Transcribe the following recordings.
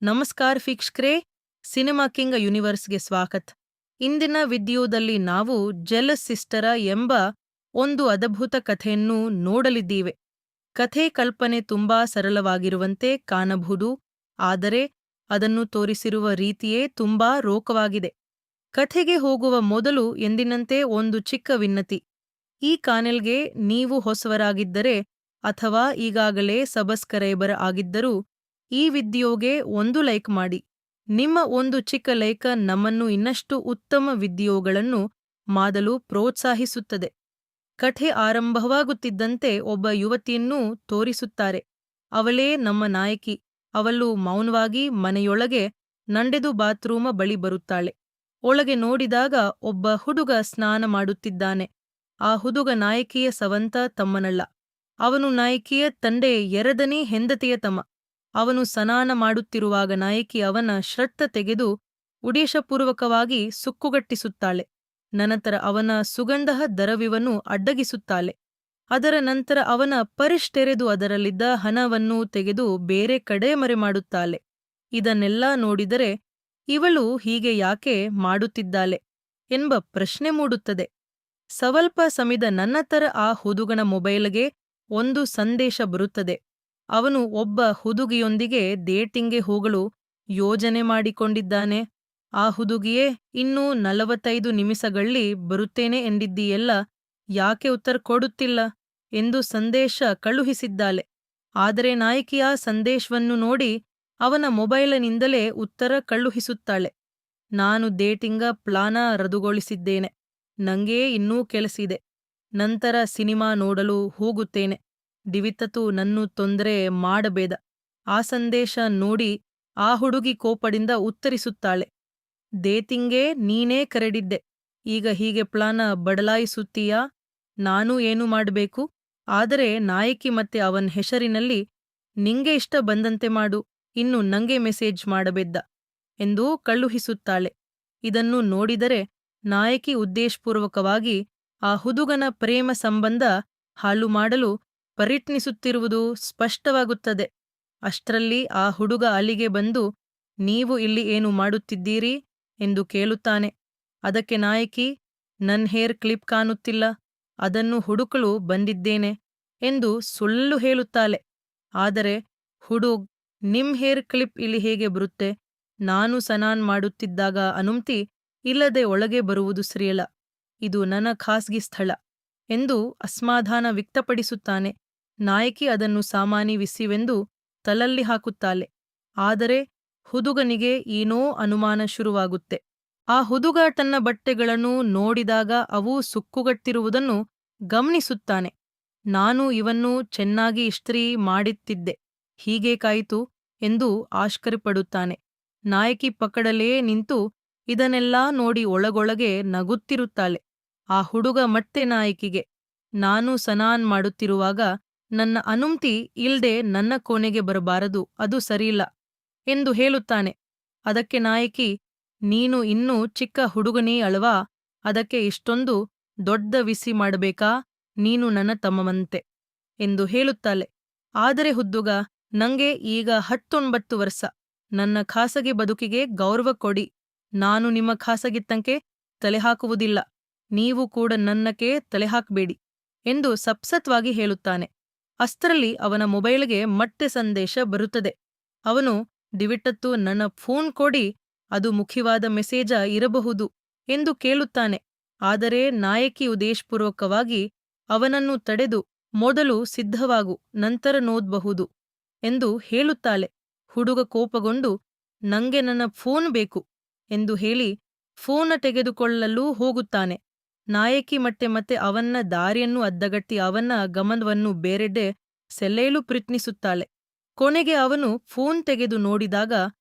ನಮಸ್ಕಾರ ವೀಕ್ಷಕರೇ, cinema king ಯೂನಿವರ್ಸ್ಗೆ ಸ್ವಾಗತ. ಇಂದಿನ ವಿಡಿಯೋದಲ್ಲಿ ನಾವು ಜೆಲಸ್ ಸಿಸ್ಟರ ಎಂಬ ಒಂದು ಅದ್ಭುತ ಕಥೆಯನ್ನು ನೋಡಲಿದ್ದೀವೆ. ಕಥೆ ಕಲ್ಪನೆ ತುಂಬಾ ಸರಳವಾಗಿರುವಂತೆ ಕಾಣಬಹುದು, ಆದರೆ ಅದನ್ನು ತೋರಿಸಿರುವ ರೀತಿಯೇ ತುಂಬಾ ರೋಚಕವಾಗಿದೆ. ಕಥೆಗೆ ಹೋಗುವ ಮೊದಲು ಎಂದಿನಂತೆ ಒಂದು ಚಿಕ್ಕ ವಿನಂತಿ. ಈ ಚಾನೆಲ್ಗೆ ನೀವು ಹೊಸವರಾಗಿದ್ದರೆ ಅಥವಾ ಈಗಾಗಲೇ ಸಬ್ಸ್ಕ್ರೈಬರ್ ಆಗಿದ್ದರೂ ಈ ವಿಡಿಯೋಗೆ ಒಂದು ಲೈಕ್ ಮಾಡಿ. ನಿಮ್ಮ ಒಂದು ಚಿಕ್ಕ ಲೈಕ್ ನಮ್ಮನ್ನು ಇನ್ನಷ್ಟು ಉತ್ತಮ ವಿಡಿಯೋಗಳನ್ನು ಮಾಡಲು ಪ್ರೋತ್ಸಾಹಿಸುತ್ತದೆ. ಕಥೆ ಆರಂಭವಾಗುತ್ತಿದ್ದಂತೆ ಒಬ್ಬ ಯುವತಿಯನ್ನು ತೋರಿಸುತ್ತಾರೆ. ಅವಳೇ ನಮ್ಮ ನಾಯಕಿ. ಅವಳು ಮೌನವಾಗಿ ಮನೆಯೊಳಗೆ ನಡೆದು ಬಾತ್ರೂಮ್ ಬಳಿ ಬರುತ್ತಾಳೆ. ಒಳಗೆ ನೋಡಿದಾಗ ಒಬ್ಬ ಹುಡುಗ ಸ್ನಾನ ಮಾಡುತ್ತಿದ್ದಾನೆ. ಆ ಹುಡುಗ ನಾಯಕಿಯ ಸ್ವಂತ ತಮ್ಮನಲ್ಲ. ಅವನು ನಾಯಕಿಯ ತಂದೆ ಎರಡನೇ ಹೆಂಡತಿಯ ತಮ್ಮ. ಅವನು ಸ್ನಾನ ಮಾಡುತ್ತಿರುವಾಗ ನಾಯಕಿ ಅವನ ಶರ್ಟ್ ತೆಗೆದು ಉದ್ದೇಶಪೂರ್ವಕವಾಗಿ ಸುಕ್ಕುಗಟ್ಟಿಸುತ್ತಾಳೆ. ನಂತರ ಅವನ ಸುಗಂಧ ದ್ರವ್ಯವನ್ನು ಅಡ್ಡಗಿಸುತ್ತಾಳೆ. ಅದರ ನಂತರ ಅವನ ಪರ್ಸ್ ತೆರೆದು ಅದರಲ್ಲಿದ್ದ ಹಣವನ್ನು ತೆಗೆದು ಬೇರೆ ಕಡೆ ಮರೆಮಾಡುತ್ತಾಳೆ. ಇದನ್ನೆಲ್ಲ ನೋಡಿದರೆ ಇವಳು ಹೀಗೆ ಯಾಕೆ ಮಾಡುತ್ತಿದ್ದಾಳೆ ಎಂಬ ಪ್ರಶ್ನೆ ಮೂಡುತ್ತದೆ. ಸ್ವಲ್ಪ ಸಮಯದ ನಂತರ ಆ ಹುಡುಗನ ಮೊಬೈಲ್ಗೆ ಒಂದು ಸಂದೇಶ ಬರುತ್ತದೆ. ಅವನು ಒಬ್ಬ ಹುಡುಗಿಯೊಂದಿಗೆ ಡೇಟಿಂಗ್ಗೆ ಹೋಗಲು ಯೋಜನೆ ಮಾಡಿಕೊಂಡಿದ್ದಾನೆ. ಆ ಹುಡುಗಿಯೇ ಇನ್ನೂ 45 ನಿಮಿಷಗಳಲ್ಲಿ ಬರುತ್ತೇನೆ ಎಂದಿದ್ದೀಯಲ್ಲ, ಯಾಕೆ ಉತ್ತರ ಕೊಡುತ್ತಿಲ್ಲ ಎಂದು ಸಂದೇಶ ಕಳುಹಿಸಿದ್ದಾಳೆ. ಆದರೆ ನಾಯಕಿ ಆ ಸಂದೇಶವನ್ನು ನೋಡಿ ಅವನ ಮೊಬೈಲಿನಿಂದಲೇ ಉತ್ತರ ಕಳುಹಿಸುತ್ತಾಳೆ. ನಾನು ಡೇಟಿಂಗ್ ಪ್ಲಾನ ರದ್ದುಗೊಳಿಸಿದ್ದೇನೆ. ನಂಗೆ ಇನ್ನೂ ಕೆಲಸಿದೆ. ನಂತರ ಸಿನಿಮಾ ನೋಡಲು ಹೋಗುತ್ತೇನೆ. ದಯವಿಟ್ಟು ನನ್ನು ತೊಂದರೆ ಮಾಡಬೇಡ. ಆ ಸಂದೇಶ ನೋಡಿ ಆ ಹುಡುಗಿ ಕೋಪದಿಂದ ಉತ್ತರಿಸುತ್ತಾಳೆ. ಡೇಟಿಂಗ್ಗೆ ನೀನೇ ಕರೆದಿದ್ದೆ. ಈಗ ಹೀಗೆ ಪ್ಲಾನ ಬದಲಾಯಿಸುತ್ತೀಯಾ? ನಾನು ಏನು ಮಾಡಬೇಕು? ಆದರೆ ನಾಯಕಿ ಮತ್ತೆ ಅವನ ಹೆಸರಿನಲ್ಲಿ ನಿಂಗೆ ಇಷ್ಟ ಬಂದಂತೆ ಮಾಡು. ಇನ್ನು ನಂಗೆ ಮೆಸೇಜ್ ಮಾಡಬೇಡ ಎಂದು ಕಳುಹಿಸುತ್ತಾಳೆ. ಇದನ್ನು ನೋಡಿದರೆ ನಾಯಕಿ ಉದ್ದೇಶಪೂರ್ವಕವಾಗಿ ಆ ಹುಡುಗನ ಪ್ರೇಮ ಸಂಬಂಧ ಹಾಳು ಮಾಡಲು ಪ್ರಯತ್ನಿಸುತ್ತಿರುವುದು ಸ್ಪಷ್ಟವಾಗುತ್ತದೆ. ಅಷ್ಟರಲ್ಲಿ ಆ ಹುಡುಗ ಅಲ್ಲಿಗೆ ಬಂದು, ನೀವು ಇಲ್ಲಿ ಏನು ಮಾಡುತ್ತಿದ್ದೀರಿ ಎಂದು ಕೇಳುತ್ತಾನೆ. ಅದಕ್ಕೆ ನಾಯಕಿ, ನನ್ ಹೇರ್ ಕ್ಲಿಪ್ ಕಾಣುತ್ತಿಲ್ಲ, ಅದನ್ನು ಹುಡುಕಲು ಬಂದಿದ್ದೇನೆ ಎಂದು ಸುಳ್ಳು ಹೇಳುತ್ತಾಳೆ. ಆದರೆ ಹುಡುಗ್, ನಿಮ್ ಹೇರ್ ಕ್ಲಿಪ್ ಇಲ್ಲಿ ಹೇಗೆ ಬರುತ್ತೆ? ನಾನು ಸ್ನಾನ ಮಾಡುತ್ತಿದ್ದಾಗ ಅನುಮತಿ ಇಲ್ಲದೆ ಒಳಗೆ ಬರುವುದು ಸರಿಯಲ್ಲ. ಇದು ನನ್ನ ಖಾಸಗಿ ಸ್ಥಳ ಎಂದು ಅಸಮಾಧಾನ ವ್ಯಕ್ತಪಡಿಸುತ್ತಾನೆ. ನಾಯಕಿ ಅದನ್ನು ಸಾಮಾನ್ಯವಿಸಿವೆಂದು ತಲಲ್ಲಿ ಹಾಕುತ್ತಾಳೆ. ಆದರೆ ಹುಡುಗನಿಗೆ ಏನೋ ಅನುಮಾನ ಶುರುವಾಗುತ್ತೆ. ಆ ಹುಡುಗ ತನ್ನ ಬಟ್ಟೆಗಳನ್ನು ನೋಡಿದಾಗ ಅವು ಸುಕ್ಕುಗಟ್ಟಿರುವುದನ್ನು ಗಮನಿಸುತ್ತಾನೆ. ನಾನು ಇವನ್ನು ಚೆನ್ನಾಗಿ ಇಸ್ತ್ರಿ ಮಾಡುತ್ತಿದ್ದೆ, ಹೀಗೇಕಾಯಿತು ಎಂದು ಆಶ್ಚರ್ಯಪಡುತ್ತಾನೆ. ನಾಯಕಿ ಪಕ್ಕದಲ್ಲೇ ನಿಂತು ಇದನ್ನೆಲ್ಲ ನೋಡಿ ಒಳಗೊಳಗೆ ನಗುತ್ತಿರುತ್ತಾಳೆ. ಆ ಹುಡುಗ ಮತ್ತೆ ನಾಯಕಿಗೆ, ನಾನು ಸ್ನಾನ ಮಾಡುತ್ತಿರುವಾಗ ನನ್ನ ಅನುಮತಿ ಇಲ್ದೆ ನನ್ನ ಕೋಣೆಗೆ ಬರಬಾರದು, ಅದು ಸರಿಯಿಲ್ಲ ಎಂದು ಹೇಳುತ್ತಾನೆ. ಅದಕ್ಕೆ ನಾಯಕಿ, ನೀನು ಇನ್ನೂ ಚಿಕ್ಕ ಹುಡುಗನೇ ಅಳವಾ? ಅದಕ್ಕೆ ಇಷ್ಟೊಂದು ದೊಡ್ಡ ವಿಸಿ ಮಾಡಬೇಕಾ? ನೀನು ನನ್ನ ತಮ್ಮವಂತೆ ಎಂದು ಹೇಳುತ್ತಾಳೆ. ಆದರೆ ಹುಡುಗ, ನಂಗೆ ಈಗ 19 ವರ್ಷ. ನನ್ನ ಖಾಸಗಿ ಬದುಕಿಗೆ ಗೌರವ ಕೊಡಿ. ನಾನು ನಿಮ್ಮ ಖಾಸಗಿತನಕ್ಕೆ ತಲೆ ಹಾಕುವುದಿಲ್ಲ. ನೀವು ಕೂಡ ನನ್ನಕ್ಕೆ ತಲೆ ಹಾಕಬೇಡಿ ಎಂದು ಸಪ್ಸತ್ವಾಗಿ ಹೇಳುತ್ತಾನೆ. ಅಷ್ಟರಲ್ಲಿ ಅವನ ಮೊಬೈಲ್ಗೆ ಮತ್ತೆ ಸಂದೇಶ ಬರುತ್ತದೆ. ಅವನು, ದಯವಿಟ್ಟು ನನ್ನ ಫೋನ್ ಕೊಡಿ, ಅದು ಮುಖ್ಯವಾದ ಮೆಸೇಜ ಇರಬಹುದು ಎಂದು ಕೇಳುತ್ತಾನೆ. ಆದರೆ ನಾಯಕಿ ಉದ್ದೇಶಪೂರ್ವಕವಾಗಿ ಅವನನ್ನು ತಡೆದು, ಮೊದಲು ಸಿದ್ಧವಾಗು, ನಂತರ ನೋಡಬಹುದು ಎಂದು ಹೇಳುತ್ತಾಳೆ. ಹುಡುಗ ಕೋಪಗೊಂಡು, ನಂಗೆ ನನ್ನ ಫೋನ್ ಬೇಕು ಎಂದು ಹೇಳಿ ಫೋನ್ ತೆಗೆದುಕೊಳ್ಳಲು ಹೋಗುತ್ತಾನೆ. ನಾಯಕಿ ಮತ್ತೆ ಅವನ ದಾರಿಯನ್ನು ಅಡ್ಡಗಟ್ಟಿ ಅವನ ಗಮನವನ್ನು ಬೇರೆಡೆ ಸೆಳೆಯಲು ಪ್ರಯತ್ನಿಸುತ್ತಾಳೆ. ಕೊನೆಗೆ ಅವನು ಫೋನ್ ತೆಗೆದು ನೋಡಿದಾಗ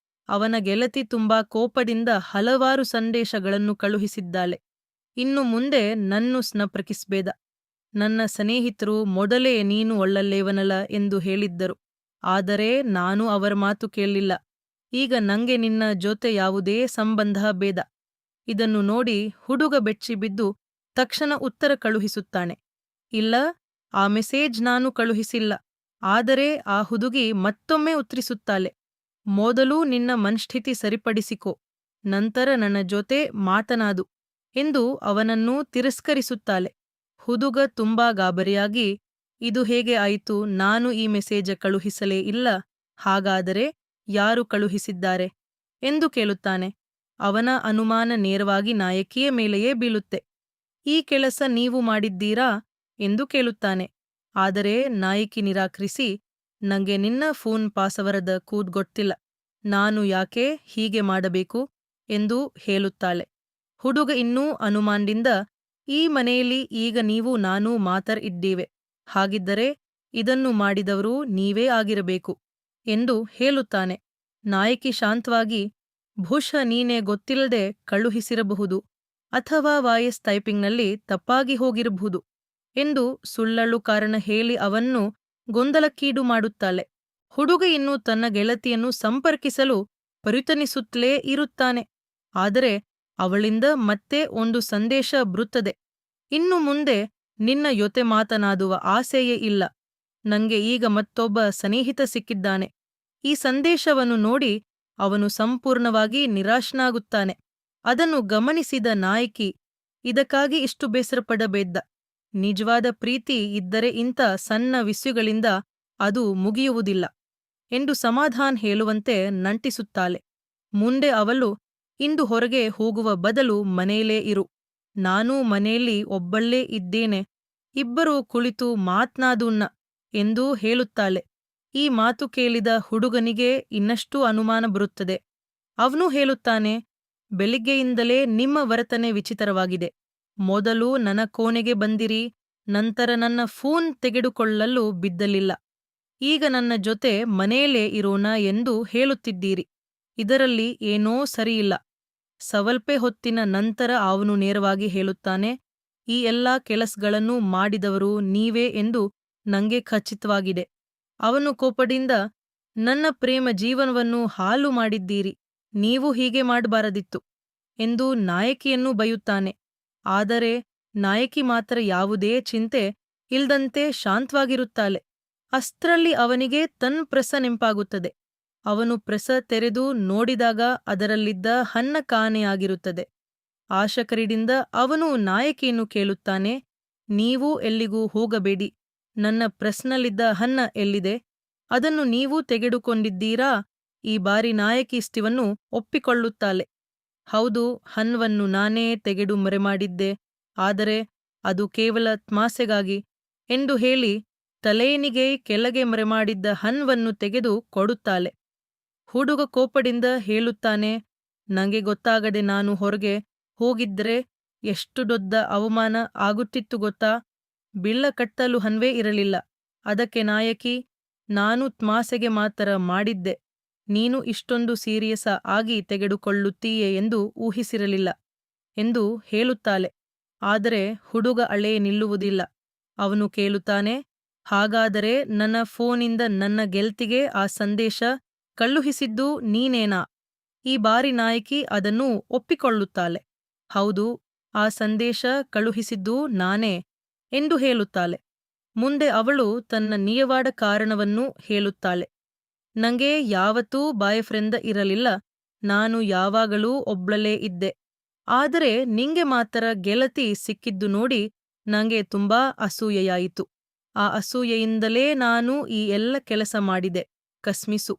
ಅವನ ಗೆಳತಿ ತುಂಬಾ ಕೋಪದಿಂದ ಹಲವಾರು ಸಂದೇಶಗಳನ್ನು ಕಳುಹಿಸಿದ್ದಾಳೆ. ಇನ್ನು ಮುಂದೆ ನನ್ನು ಸಂಪರ್ಕಿಸಬೇಡ. ನನ್ನ ಸ್ನೇಹಿತರು ಮೊದಲೇ ನೀನು ಒಳ್ಳೆಯವನಲ್ಲ ಎಂದು ಹೇಳಿದ್ದರು, ಆದರೆ ನಾನು ಅವರ ಮಾತು ಕೇಳಲಿಲ್ಲ. ಈಗ ನಂಗೆ ನಿನ್ನ ಜೊತೆ ಯಾವುದೇ ಸಂಬಂಧ ಬೇಡ. ಇದನ್ನು ನೋಡಿ ಹುಡುಗ ಬೆಚ್ಚಿಬಿದ್ದು ತಕ್ಷಣ ಉತ್ತರ ಕಳುಹಿಸುತ್ತಾನೆ. ಇಲ್ಲ, ಆ ಮೆಸೇಜ್ ನಾನು ಕಳುಹಿಸಿಲ್ಲ. ಆದರೆ ಆ ಹುಡುಗಿ ಮತ್ತೊಮ್ಮೆ ಉತ್ತರಿಸುತ್ತಾಳೆ. ಮೊದಲು ನಿನ್ನ ಮನಸ್ಥಿತಿ ಸರಿಪಡಿಸಿಕೊ, ನಂತರ ನನ್ನ ಜೊತೆ ಮಾತನಾಡು ಎಂದು ಅವನನ್ನು ತಿರಸ್ಕರಿಸುತ್ತಾಳೆ. ಹುಡುಗ ತುಂಬಾ ಗಾಬರಿಯಾಗಿ, ಇದು ಹೇಗೆ ಆಯಿತು, ನಾನು ಈ ಮೆಸೇಜ ಕಳುಹಿಸಲೇ ಇಲ್ಲ, ಹಾಗಾದರೆ ಯಾರು ಕಳುಹಿಸಿದ್ದಾರೆ ಎಂದು ಕೇಳುತ್ತಾನೆ. ಅವನ ಅನುಮಾನ ನೇರವಾಗಿ ನಾಯಕಿಯ ಮೇಲೆಯೇ ಬೀಳುತ್ತೆ. ಈ ಕೆಲಸ ನೀವು ಮಾಡಿದ್ದೀರಾ ಎಂದು ಕೇಳುತ್ತಾನೆ. ಆದರೆ ನಾಯಕಿ ನಿರಾಕರಿಸಿ, ನಂಗೆ ನಿನ್ನ ಫೋನ್ ಪಾಸ್ವರ್ಡ್ ಕೂದ್ ಗೊತ್ತಿಲ್ಲ, ನಾನು ಯಾಕೆ ಹೀಗೆ ಮಾಡಬೇಕು ಎಂದು ಹೇಳುತ್ತಾಳೆ. ಹುಡುಗ ಇನ್ನೂ ಅನುಮಾನದಿಂದ, ಈ ಮನೆಯಲ್ಲಿ ಈಗ ನೀವು ನಾನು ಮಾತ್ರ ಇದ್ದೀವೆ, ಹಾಗಿದ್ದರೆ ಇದನ್ನು ಮಾಡಿದವರು ನೀವೇ ಆಗಿರಬೇಕು ಎಂದು ಹೇಳುತ್ತಾನೆ. ನಾಯಕಿ ಶಾಂತವಾಗಿ, ಬಹುಶಃ ನೀನೇ ಗೊತ್ತಿಲ್ಲದೆ ಕಳುಹಿಸಿರಬಹುದು, ಅಥವಾ ವಾಯ್ಸ್ ಟೈಪಿಂಗ್ನಲ್ಲಿ ತಪ್ಪಾಗಿ ಹೋಗಿರಬಹುದು ಎಂದು ಸುಳ್ಳಲು ಕಾರಣ ಹೇಳಿ ಅವನ್ನು ಗೊಂದಲಕ್ಕೀಡು ಮಾಡುತ್ತಾಳೆ. ಹುಡುಗ ಇನ್ನು ತನ್ನ ಗೆಳತಿಯನ್ನು ಸಂಪರ್ಕಿಸಲು ಪ್ರಯತ್ನಿಸುತ್ತಲೇ ಇರುತ್ತಾನೆ. ಆದರೆ ಅವಳಿಂದ ಮತ್ತೆ ಒಂದು ಸಂದೇಶ ಬರುತ್ತದೆ. ಇನ್ನು ಮುಂದೆ ನಿನ್ನ ಜೊತೆ ಮಾತನಾಡುವ ಆಸೆಯೇ ಇಲ್ಲ, ನಂಗೆ ಈಗ ಮತ್ತೊಬ್ಬ ಸ್ನೇಹಿತ ಸಿಕ್ಕಿದ್ದಾನೆ. ಈ ಸಂದೇಶವನ್ನು ನೋಡಿ ಅವನು ಸಂಪೂರ್ಣವಾಗಿ ನಿರಾಶನಾಗುತ್ತಾನೆ. ಅದನ್ನು ಗಮನಿಸಿದ ನಾಯಕಿ, ಇದಕ್ಕಾಗಿ ಇಷ್ಟು ಬೇಸರಪಡಬೇಡ, ನಿಜವಾದ ಪ್ರೀತಿ ಇದ್ದರೆ ಇಂಥ ಸಣ್ಣ ವಿಷಯಗಳಿಂದ ಅದು ಮುಗಿಯುವುದಿಲ್ಲ ಎಂದು ಸಮಾಧಾನ ಹೇಳುವಂತೆ ನಂಟಿಸುತ್ತಾಳೆ. ಮುಂದೆ ಅವಳು, ಇಂದು ಹೊರಗೆ ಹೋಗುವ ಬದಲು ಮನೆಯಲ್ಲೇ ಇರು, ನಾನೂ ಮನೆಯಲ್ಲಿ ಒಬ್ಬಳೇ ಇದ್ದೇನೆ, ಇಬ್ಬರೂ ಕುಳಿತು ಮಾತ್ನಾಡೋಣ ಎಂದು ಹೇಳುತ್ತಾಳೆ. ಈ ಮಾತು ಕೇಳಿದ ಹುಡುಗನಿಗೆ ಇನ್ನಷ್ಟು ಅನುಮಾನ ಬರುತ್ತದೆ. ಅವನು ಹೇಳುತ್ತಾನೆ, ಬೆಳಿಗ್ಗೆಯಿಂದಲೇ ನಿಮ್ಮ ವರ್ತನೆ ವಿಚಿತ್ರವಾಗಿದೆ. ಮೊದಲು ನನ್ನ ಕೋಣೆಗೆ ಬಂದಿರಿ, ನಂತರ ನನ್ನ ಫೋನ್ ತೆಗೆದುಕೊಳ್ಳಲು ಬಿದ್ದಲಿಲ್ಲ, ಈಗ ನನ್ನ ಜೊತೆ ಮನೆಯಲ್ಲೇ ಇರೋಣ ಎಂದು ಹೇಳುತ್ತಿದ್ದೀರಿ. ಇದರಲ್ಲಿ ಏನೋ ಸರಿಯಿಲ್ಲ. ಸ್ವಲ್ಪ ಹೊತ್ತಿನ ನಂತರ ಅವನು ನೇರವಾಗಿ ಹೇಳುತ್ತಾನೆ, ಈ ಎಲ್ಲಾ ಕೆಲಸಗಳನ್ನು ಮಾಡಿದವರು ನೀವೇ ಎಂದು ನಂಗೆ ಖಚಿತವಾಗಿದೆ. ಅವನು ಕೋಪದಿಂದ, ನನ್ನ ಪ್ರೇಮ ಜೀವನವನ್ನು ಹಾಳು ಮಾಡಿದ್ದೀರಿ, ನೀವು ಹೀಗೆ ಮಾಡಬಾರದಿತ್ತು ಎಂದು ನಾಯಕಿಯನ್ನು ಬೈಯುತ್ತಾನೆ. ಆದರೆ ನಾಯಕಿ ಮಾತ್ರ ಯಾವುದೇ ಚಿಂತೆ ಇಲ್ದಂತೆ ಶಾಂತವಾಗಿರುತ್ತಾಳೆ. ಅಷ್ಟರಲ್ಲಿ ಅವನಿಗೆ ತನ್ನ ಪ್ರೆಸ ನೆನಪಾಗುತ್ತದೆ. ಅವನು ಪ್ರೆಸ ತೆರೆದು ನೋಡಿದಾಗ ಅದರಲ್ಲಿದ್ದ ಹಣ ಕಾಣೆಯಾಗಿರುತ್ತದೆ. ಆಶಕರಿದಿಂದ ಅವನು ನಾಯಕಿಯನ್ನು ಕೇಳುತ್ತಾನೆ, ನೀವು ಎಲ್ಲಿಗೂ ಹೋಗಬೇಡಿ, ನನ್ನ ಪ್ರೆಸ್ನಲ್ಲಿದ್ದ ಹಣ ಎಲ್ಲಿದೆ, ಅದನ್ನು ನೀವು ತೆಗೆದುಕೊಂಡಿದ್ದೀರಾ? ಈ ಬಾರಿ ನಾಯಕಿ ಇಷ್ಟವನ್ನು ಒಪ್ಪಿಕೊಳ್ಳುತ್ತಾಳೆ. ಹೌದು, ಹಣವನ್ನು ನಾನೇ ತೆಗೆದು ಮರೆಮಾಡಿದ್ದೆ, ಆದರೆ ಅದು ಕೇವಲ ತಮಾಷೆಗಾಗಿ ಎಂದು ಹೇಳಿ ತಲೆಯನಿಗೆ ಕೆಳಗೆ ಮರೆಮಾಡಿದ್ದ ಹಣವನ್ನು ತೆಗೆದು ಕೊಡುತ್ತಾಳೆ. ಹುಡುಗ ಕೋಪದಿಂದ ಹೇಳುತ್ತಾನೆ, ನಂಗೆ ಗೊತ್ತಾಗದೆ ನಾನು ಹೊರಗೆ ಹೋಗಿದ್ರೆ ಎಷ್ಟು ದೊಡ್ಡ ಅವಮಾನ ಆಗುತ್ತಿತ್ತು ಗೊತ್ತಾ, ಬಿಲ್ಲ ಕಟ್ಟಲು ಹಣವೇ ಇರಲಿಲ್ಲ. ಅದಕ್ಕೆ ನಾಯಕಿ, ನಾನು ತಮಾಷೆಗೆ ಮಾತ್ರ ಮಾಡಿದ್ದೆ, ನೀನು ಇಷ್ಟೊಂದು ಸೀರಿಯಸ್ ಆಗಿ ತೆಗೆದುಕೊಳ್ಳುತ್ತೀಯೆ ಎಂದು ಊಹಿಸಿರಲಿಲ್ಲ ಎಂದು ಹೇಳುತ್ತಾಳೆ. ಆದರೆ ಹುಡುಗ ಅಳೇ ನಿಲ್ಲುವುದಿಲ್ಲ. ಅವನು ಕೇಳುತ್ತಾನೆ, ಹಾಗಾದರೆ ನನ್ನ ಫೋನಿಂದ ನನ್ನ ಗೆಳತಿಗೆ ಆ ಸಂದೇಶ ಕಳುಹಿಸಿದ್ದು ನೀನೇನಾ? ಈ ಬಾರಿ ನಾಯಕಿ ಅದನ್ನು ಒಪ್ಪಿಕೊಳ್ಳುತ್ತಾಳೆ. ಹೌದು, ಆ ಸಂದೇಶ ಕಳುಹಿಸಿದ್ದು ನಾನೇ ಎಂದು ಹೇಳುತ್ತಾಳೆ. ಮುಂದೆ ಅವಳು ತನ್ನ ನಿಜವಾದ ಕಾರಣವನ್ನು ಹೇಳುತ್ತಾಳೆ. ನಂಗೆ ಯಾವತ್ತೂ ಬಾಯ್ ಫ್ರೆಂಡ್ ಇರಲಿಲ್ಲ, ನಾನು ಯಾವಾಗಲೂ ಒಬ್ಬಳೇ ಇದ್ದೆ. ಆದರೆ ನಿಂಗೆ ಮಾತ್ರ ಗೆಳತಿ ಸಿಕ್ಕಿದ್ದು ನೋಡಿ ನಂಗೆ ತುಂಬಾ ಅಸೂಯೆಯಾಯಿತು. ಆ ಅಸೂಯೆಯಿಂದಲೇ ನಾನು ಈ ಎಲ್ಲ ಕೆಲಸ ಮಾಡಿದೆ, ಕಸ್ಮಿಸು